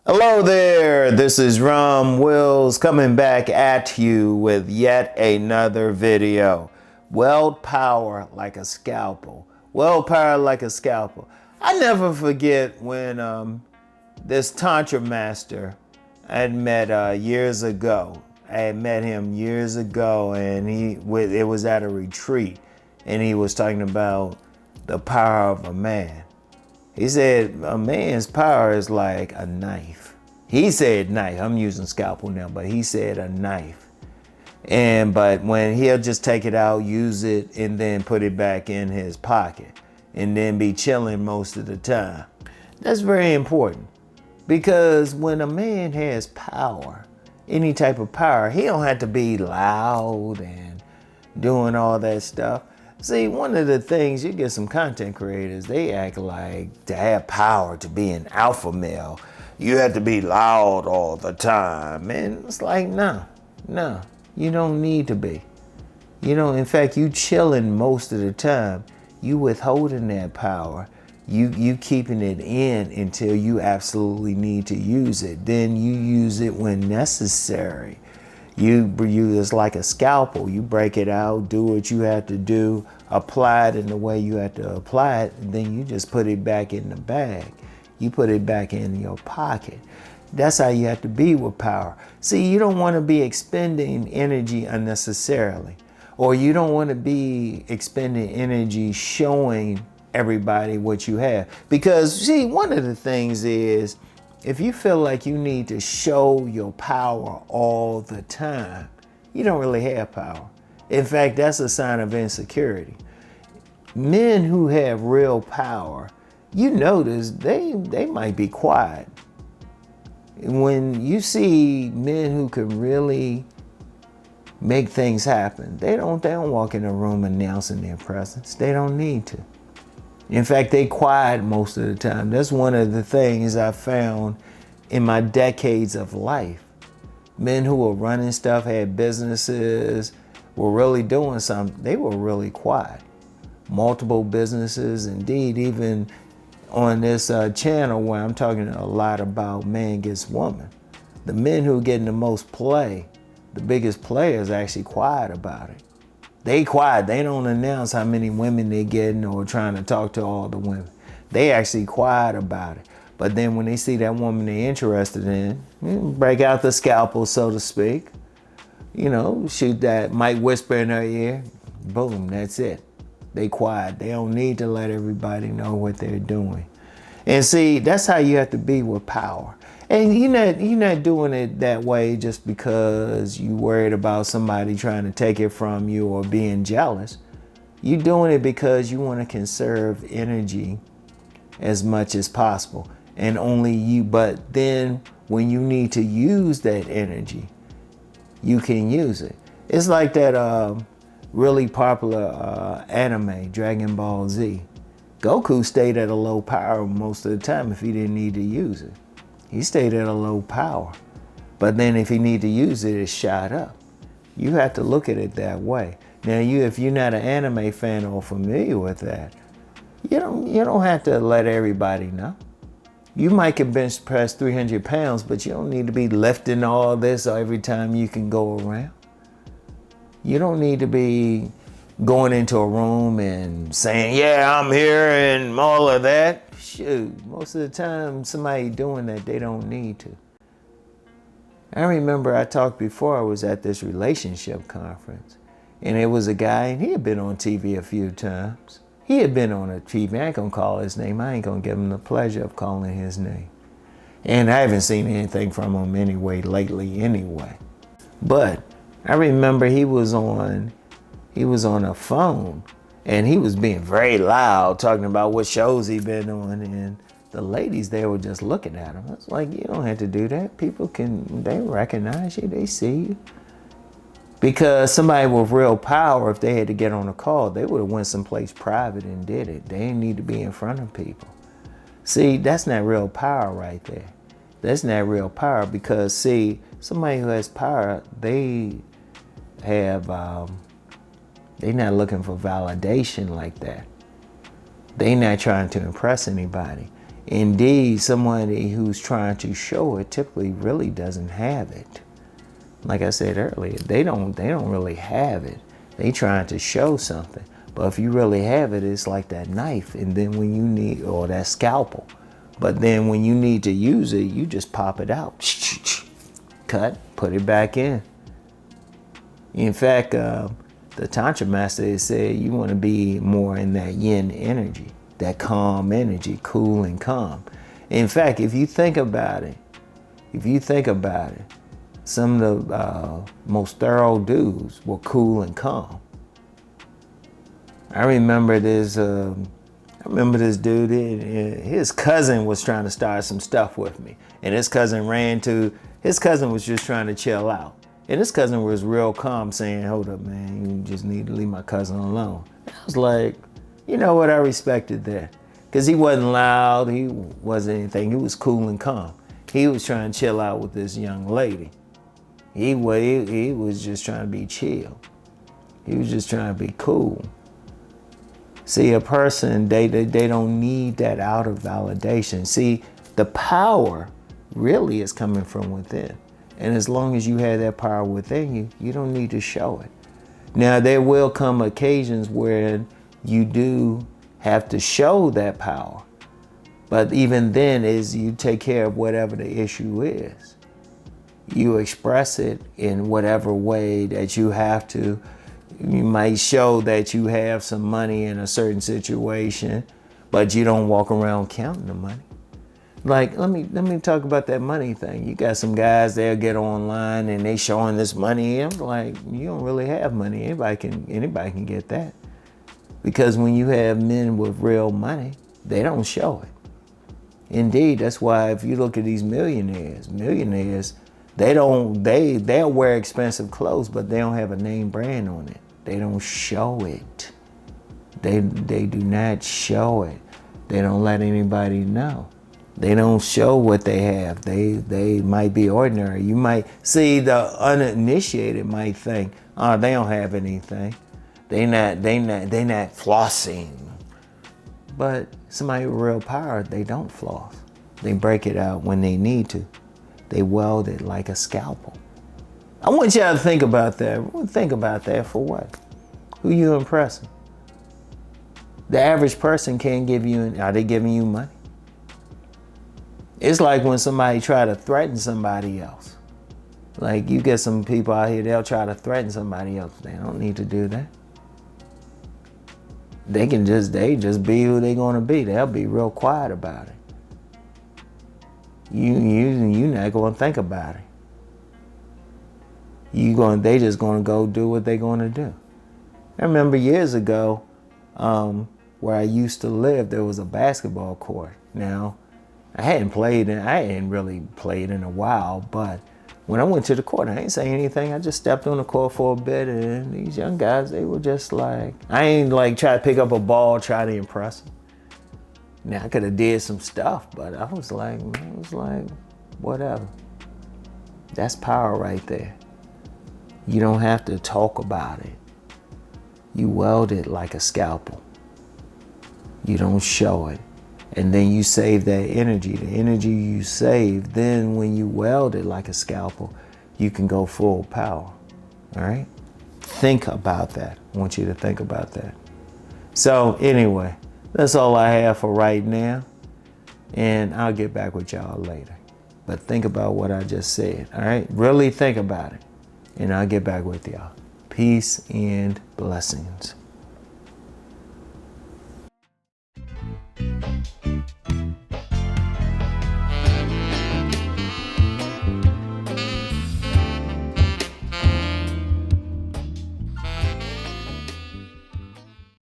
Hello there, this is RomWills coming back at you with yet another video. Weld power like a scalpel. Weld power like a scalpel. I never forget when this Tantra master I had met years ago. I had met him years ago and it was at a retreat and he was talking about the power of a man. He said a man's power is like a knife. He said knife. I'm using scalpel now, but he said a knife. But when he'll just take it out, use it, and then put it back in his pocket, and then be chilling most of the time. That's very important because when a man has power, any type of power, he don't have to be loud and doing all that stuff. See, one of the things, you get some content creators, they act like to have power, to be an alpha male, you have to be loud all the time. And it's like, no, you don't need to be. In fact, you chilling most of the time. You withholding that power. You keeping it in until you absolutely need to use it. Then you use it when necessary. It's like a scalpel. You break it out, do what you have to do, apply it in the way you have to apply it, and then you just put it back in the bag. You put it back in your pocket. That's how you have to be with power. See, you don't want to be expending energy unnecessarily, or you don't want to be expending energy showing everybody what you have. Because see, one of the things is, if you feel like you need to show your power all the time, you don't really have power. In fact, that's a sign of insecurity. Men who have real power, you notice they might be quiet. When you see men who can really make things happen, they don't walk in a room announcing their presence. They don't need to. In fact, they quiet most of the time. That's one of the things I found in my decades of life. Men who were running stuff, had businesses, were really doing something, they were really quiet. Multiple businesses, indeed, even on this channel where I'm talking a lot about man gets woman. The men who are getting the most play, the biggest players, actually quiet about it. They quiet. They don't announce how many women they're getting or trying to talk to all the women. They actually quiet about it. But then when they see that woman they're interested in, break out the scalpel, so to speak. Shoot that, might whisper in her ear. Boom, that's it. They quiet. They don't need to let everybody know what they're doing. And see, that's how you have to be with power. And you're not doing it that way just because you're worried about somebody trying to take it from you or being jealous. You're doing it because you want to conserve energy as much as possible. And only you, but then when you need to use that energy, you can use it. It's like that really popular anime, Dragon Ball Z. Goku stayed at a low power most of the time if he didn't need to use it. He stayed at a low power. But then if he need to use it, it shot up. You have to look at it that way. Now, if you're not an anime fan or familiar with that, you don't have to let everybody know. You might can bench press 300 pounds, but you don't need to be lifting all this every time you can go around. You don't need to be going into a room and saying, yeah, I'm here and all of that. Shoot, most of the time somebody doing that, they don't need to. I remember I talked before, I was at this relationship conference and it was a guy and he had been on TV a few times. He had been on a TV, I ain't gonna call his name, I ain't gonna give him the pleasure of calling his name. And I haven't seen anything from him anyway lately anyway. But I remember he was on a phone and he was being very loud talking about what shows he'd been on, and the ladies there were just looking at him. I was like, you don't have to do that. People they recognize you, they see you. Because somebody with real power, if they had to get on a call, they would have went someplace private and did it. They didn't need to be in front of people. See, that's not real power right there. That's not real power because, see, somebody who has power, they're not looking for validation like that. They're not trying to impress anybody. Indeed, somebody who's trying to show it typically really doesn't have it. Like I said earlier, they don't really have it. They trying to show something. But if you really have it, it's like that knife, and then when you need, or that scalpel. But then when you need to use it, you just pop it out. Cut, put it back in. In fact, the Tantra master said you want to be more in that yin energy, that calm energy, cool and calm. In fact, if you think about it, some of the most thorough dudes were cool and calm. I remember this dude, his cousin was trying to start some stuff with me. And his cousin was just trying to chill out. And his cousin was real calm, saying, hold up, man, you just need to leave my cousin alone. I was like, you know what, I respected that. Because he wasn't loud, he wasn't anything, he was cool and calm. He was trying to chill out with this young lady. He was just trying to be chill. He was just trying to be cool. See, a person, they don't need that outer validation. See, the power really is coming from within. And as long as you have that power within you, you don't need to show it. Now, there will come occasions where you do have to show that power. But even then, is you take care of whatever the issue is. You express it in whatever way that you have to. You might show that you have some money in a certain situation, but you don't walk around counting the money. Like, let me talk about that money thing. You got some guys, they'll get online and they showing this money. I'm like, you don't really have money. Anybody can get that. Because when you have men with real money, they don't show it. Indeed, that's why if you look at these millionaires, they'll wear expensive clothes, but they don't have a name brand on it. They don't show it. They do not show it. They don't let anybody know. They don't show what they have. They might be ordinary. You might see the uninitiated might think, oh, they don't have anything. They not flossing. But somebody with real power, they don't floss. They break it out when they need to. They weld it like a scalpel. I want y'all to think about that. Think about that for what? Who you impressing? The average person can't give you, are they giving you money? It's like when somebody try to threaten somebody else. Like you get some people out here, they'll try to threaten somebody else. They don't need to do that. They just be who they gonna be. They'll be real quiet about it. You not gonna think about it. They just gonna go do what they gonna do. I remember years ago, where I used to live, there was a basketball court. Now, I hadn't really played in a while, but when I went to the court, I ain't saying anything. I just stepped on the court for a bit, and these young guys, they were just like, I ain't like try to pick up a ball, try to impress them. Now, I could have did some stuff, but I was like, whatever. That's power right there. You don't have to talk about it. You weld it like a scalpel. You don't show it. And then you save that energy. The energy you save, then when you weld it like a scalpel, you can go full power. All right? Think about that. I want you to think about that. So anyway, that's all I have for right now. And I'll get back with y'all later. But think about what I just said. All right? Really think about it. And I'll get back with y'all. Peace and blessings.